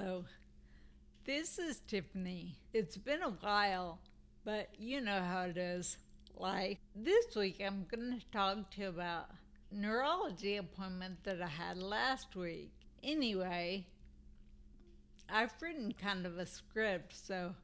Hello, this is Tiffany. It's been a while, but you know how it is. Like this week, I'm going to talk to you about neurology appointment that I had last week. Anyway, I've written kind of a script, so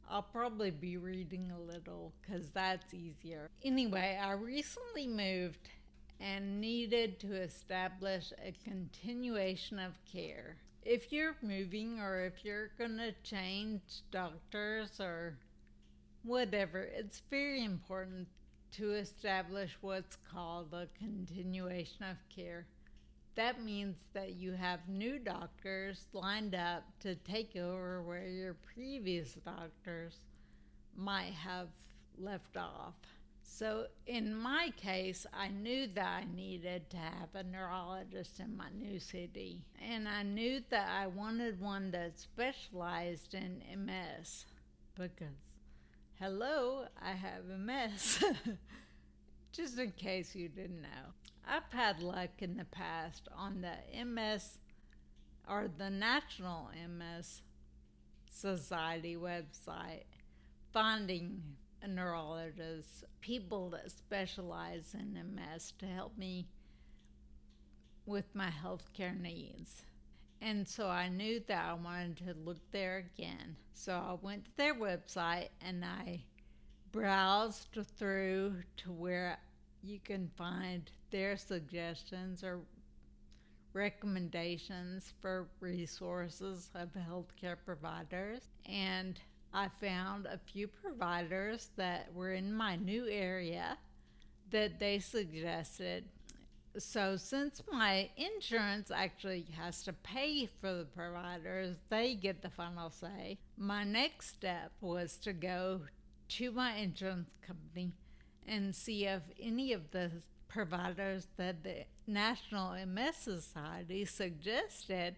I'll probably be reading a little because that's easier. Anyway, I recently moved and needed to establish a continuation of care. If you're moving or if you're going to change doctors or whatever, it's very important to establish what's called a continuation of care. That means that you have new doctors lined up to take over where your previous doctors might have left off. So in my case, I knew that I needed to have a neurologist in my new city. And I knew that I wanted one that specialized in MS because, hello, I have MS. Just in case you didn't know. I've had luck in the past on the MS or the National MS Society website finding a neurologist, people that specialize in MS to help me with my healthcare needs. And so I knew that I wanted to look there again. So I went to their website and I browsed through to where you can find their suggestions or recommendations for resources of healthcare providers. And I found a few providers that were in my new area that they suggested. So since my insurance actually has to pay for the providers, they get the final say. My next step was to go to my insurance company and see if any of the providers that the National MS Society suggested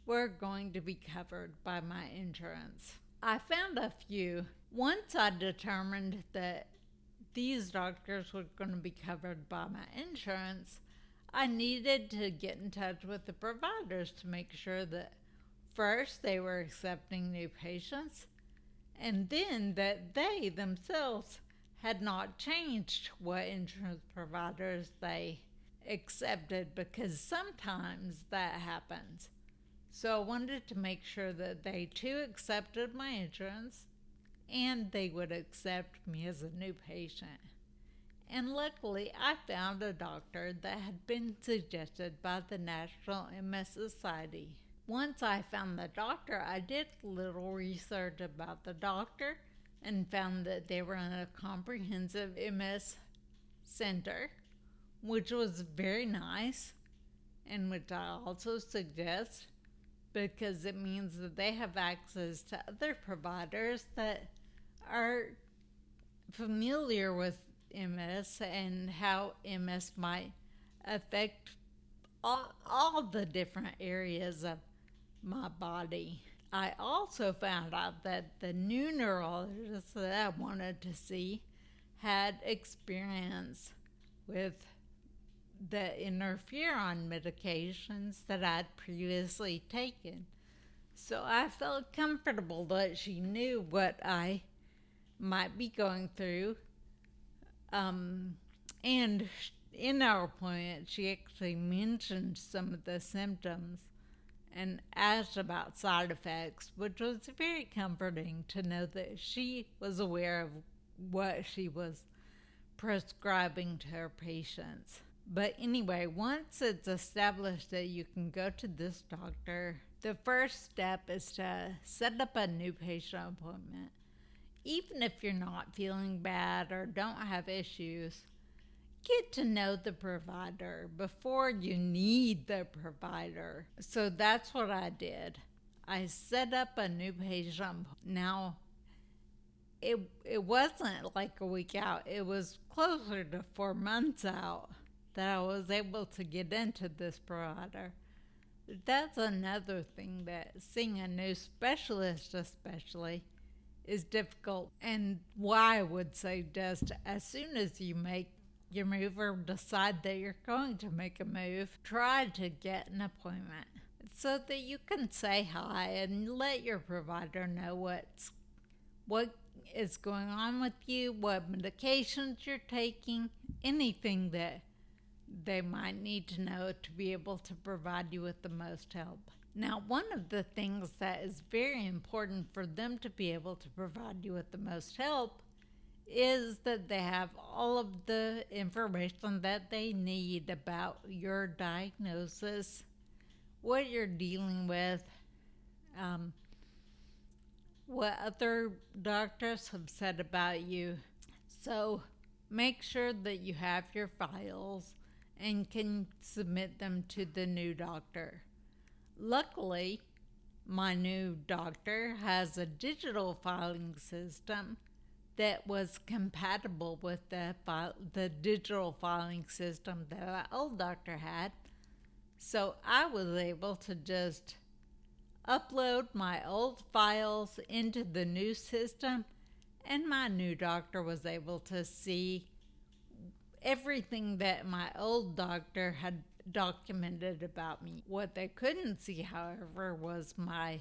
were going to be covered by my insurance. I found a few. Once I determined that these doctors were going to be covered by my insurance, I needed to get in touch with the providers to make sure that first they were accepting new patients and then that they themselves had not changed what insurance providers they accepted, because sometimes that happens. So I wanted to make sure that they too accepted my insurance and they would accept me as a new patient. And luckily, I found a doctor that had been suggested by the National MS Society. Once I found the doctor, I did a little research about the doctor and found that they were in a comprehensive MS center, which was very nice and which I also suggest because it means that they have access to other providers that are familiar with MS and how MS might affect all the different areas of my body. I also found out that the new neurologist that I wanted to see had experience with the interferon medications that I'd previously taken. So I felt comfortable that she knew what I might be going through. And in our appointment, she actually mentioned some of the symptoms and asked about side effects, which was very comforting to know that she was aware of what she was prescribing to her patients. But anyway, once it's established that you can go to this doctor, the first step is to set up a new patient appointment. Even if you're not feeling bad or don't have issues, get to know the provider before you need the provider. So that's what I did. I set up a new patient. Now, it wasn't like a week out. It was closer to 4 months out that I was able to get into this provider. That's another thing, that seeing a new specialist especially is difficult, and why I would suggest as soon as you make your move or decide that you're going to make a move, try to get an appointment. so that you can say hi and let your provider know what is going on with you, what medications you're taking, anything that they might need to know to be able to provide you with the most help. Now, one of the things that is very important for them to be able to provide you with the most help is that they have all of the information that they need about your diagnosis, what you're dealing with, what other doctors have said about you. So make sure that you have your files and can submit them to the new doctor. Luckily, my new doctor has a digital filing system that was compatible with the digital filing system that my old doctor had. So I was able to just upload my old files into the new system, and my new doctor was able to see everything that my old doctor had documented about me. What they couldn't see, however, was my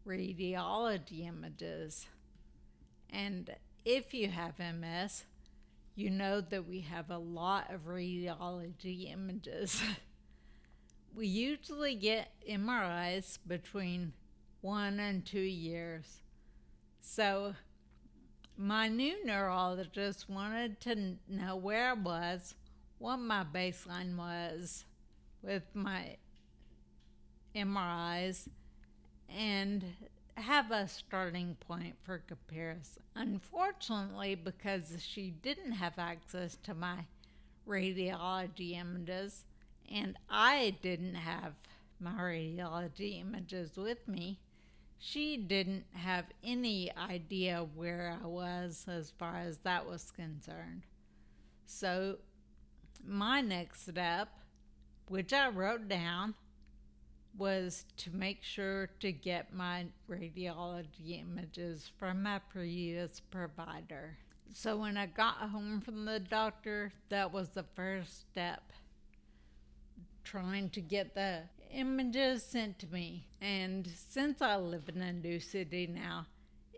radiology images. And if you have MS, you know that we have a lot of radiology images. We usually get MRIs between 1 and 2 years. So my new neurologist wanted to know where I was, what my baseline was with my MRIs, and have a starting point for comparison. Unfortunately, because she didn't have access to my radiology images, and I didn't have my radiology images with me, she didn't have any idea where I was as far as that was concerned. So my next step, which I wrote down, was to make sure to get my radiology images from my previous provider. So when I got home from the doctor, that was the first step, trying to get the images sent to me. And since I live in a new city now,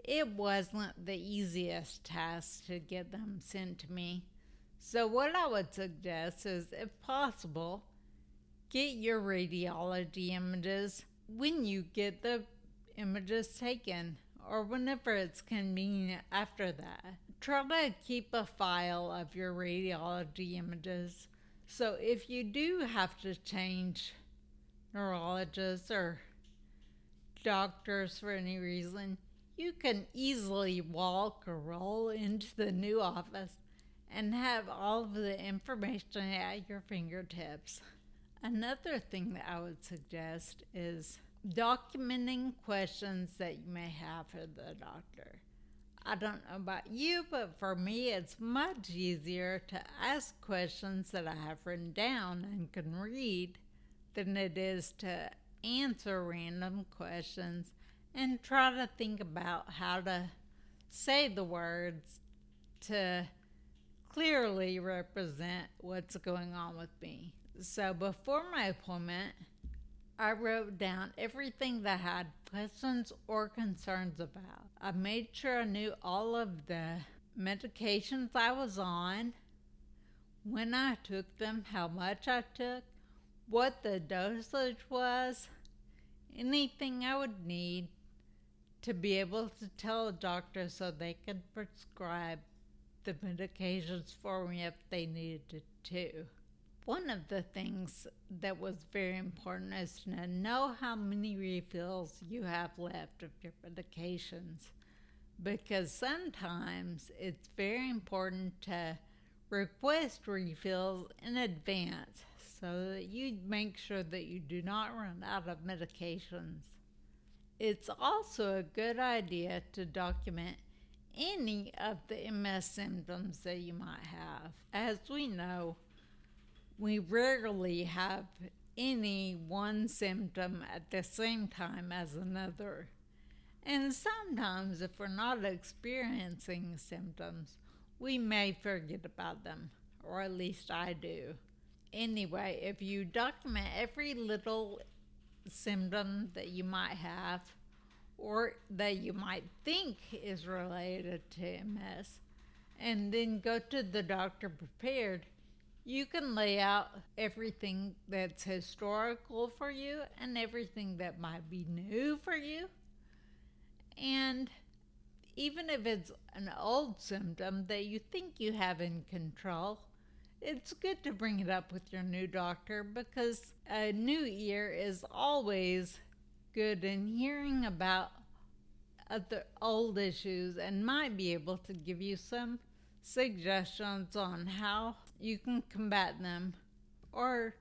it wasn't the easiest task to get them sent to me. So what I would suggest is, if possible, get your radiology images when you get the images taken, or whenever it's convenient after that. Try to keep a file of your radiology images, so if you do have to change neurologists or doctors for any reason, you can easily walk or roll into the new office and have all of the information at your fingertips. Another thing that I would suggest is documenting questions that you may have for the doctor. I don't know about you, but for me, it's much easier to ask questions that I have written down and can read than it is to answer random questions and try to think about how to say the words to clearly represent what's going on with me. So before my appointment, I wrote down everything that I had questions or concerns about. I made sure I knew all of the medications I was on, when I took them, how much I took, what the dosage was, anything I would need to be able to tell a doctor so they could prescribe the medications for me if they needed to. One of the things that was very important is to know how many refills you have left of your medications, because sometimes it's very important to request refills in advance so that you make sure that you do not run out of medications. It's also a good idea to document any of the MS symptoms that you might have. As we know, we rarely have any one symptom at the same time as another. And sometimes, if we're not experiencing symptoms, we may forget about them, or at least I do. Anyway, if you document every little symptom that you might have or that you might think is related to MS, and then go to the doctor prepared, you can lay out everything that's historical for you and everything that might be new for you. And even if it's an old symptom that you think you have in control, it's good to bring it up with your new doctor, because a new ear is always good in hearing about other old issues and might be able to give you some suggestions on how you can combat them, or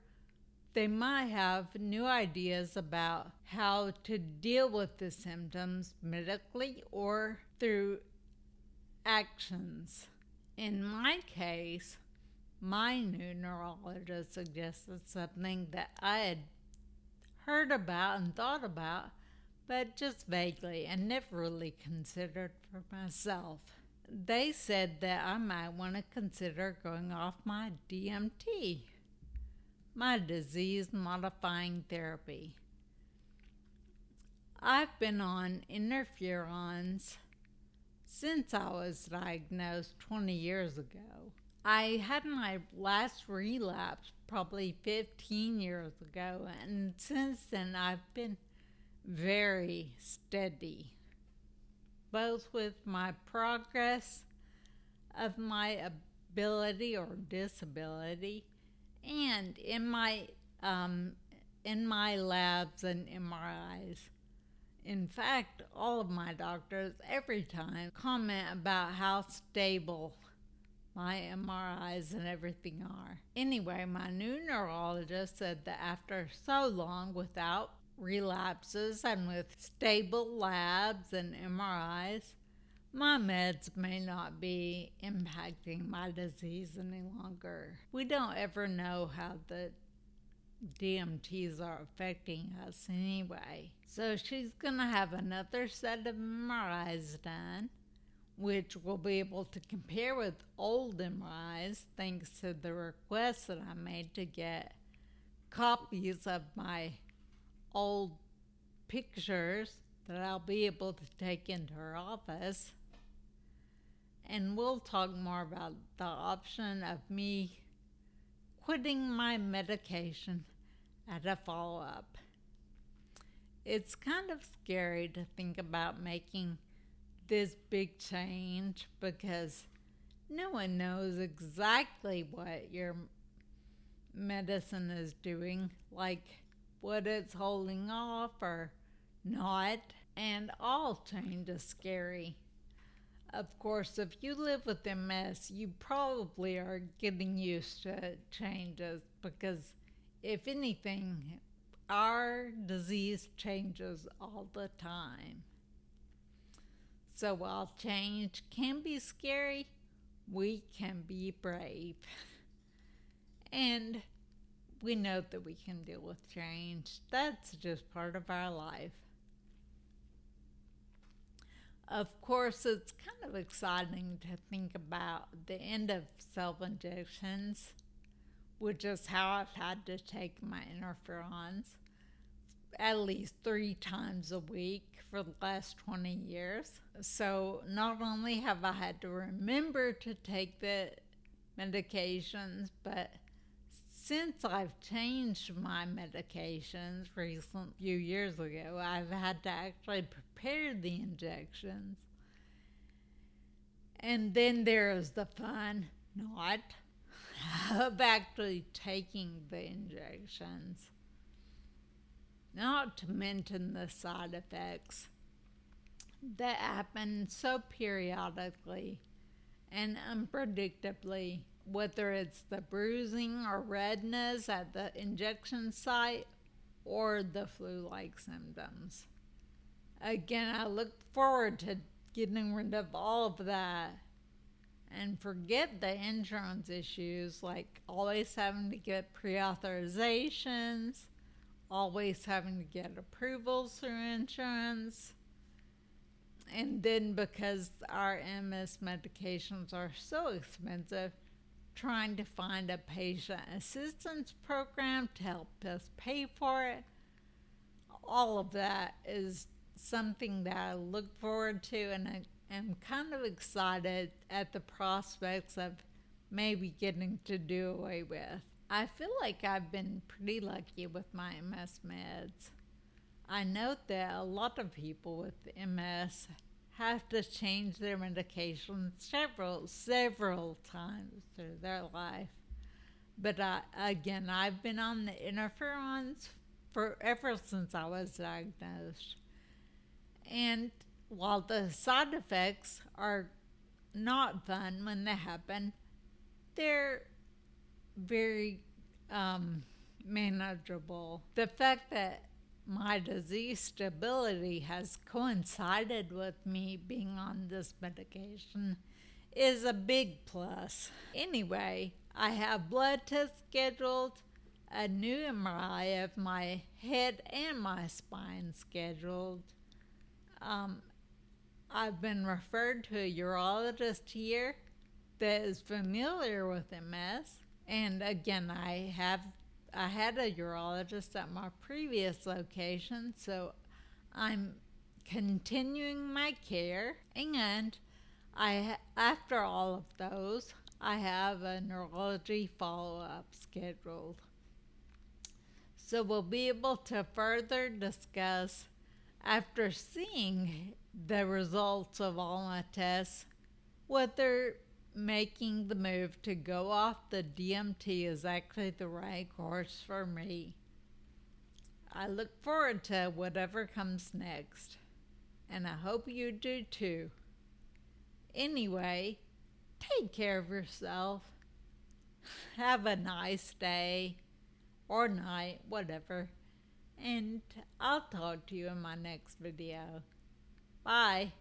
they might have new ideas about how to deal with the symptoms medically or through actions. In my case, my new neurologist suggested something that I had heard about and thought about, but just vaguely and never really considered for myself. They said that I might want to consider going off my DMT, my disease modifying therapy. I've been on interferons since I was diagnosed 20 years ago. I had my last relapse probably 15 years ago, and since then I've been very steady, both with my progress of my ability or disability and in my labs and MRIs. In fact, all of my doctors every time comment about how stable my MRIs and everything are. Anyway, my new neurologist said that after so long without relapses and with stable labs and MRIs, my meds may not be impacting my disease any longer. We don't ever know how the DMTs are affecting us anyway. So she's going to have another set of MRIs done, which we'll be able to compare with old MRIs thanks to the request that I made to get copies of my old pictures that I'll be able to take into her office. And we'll talk more about the option of me quitting my medication at a follow-up. It's kind of scary to think about making this big change because no one knows exactly what your medicine is doing, like what it's holding off or not, and all change is scary. Of course, if you live with MS, you probably are getting used to changes because, if anything, our disease changes all the time. So while change can be scary, we can be brave. And we know that we can deal with change. That's just part of our life. Of course, it's kind of exciting to think about the end of self-injections, which is how I've had to take my interferons at least 3 times a week for the last 20 years. So not only have I had to remember to take the medications, but since I've changed my medications recent few years ago, I've had to actually prepare the injections. And then there is the fun, not, of actually taking the injections. Not to mention the side effects that happen so periodically and unpredictably, whether it's the bruising or redness at the injection site or the flu-like symptoms. Again, I look forward to getting rid of all of that and forget the insurance issues, like always having to get pre-authorizations, always having to get approvals through insurance. And then because our MS medications are so expensive, trying to find a patient assistance program to help us pay for it. all of that is something that I look forward to, and I am kind of excited at the prospects of maybe getting to do away with. I feel like I've been pretty lucky with my MS meds. I note that a lot of people with MS have to change their medication several times through their life. But again, I've been on the interferons for ever since I was diagnosed. And while the side effects are not fun when they happen, they're very manageable. The fact that my disease stability has coincided with me being on this medication is a big plus. Anyway, I have blood tests scheduled, a new MRI of my head and my spine scheduled. I've been referred to a urologist here that is familiar with MS. And again, I had a urologist at my previous location, so I'm continuing my care. And after all of those, I have a neurology follow-up scheduled. So we'll be able to further discuss, after seeing the results of all my tests, whether making the move to go off the DMT is actually the right course for me. I look forward to whatever comes next, and I hope you do too. Anyway, take care of yourself. Have a nice day or night, whatever, and I'll talk to you in my next video. Bye.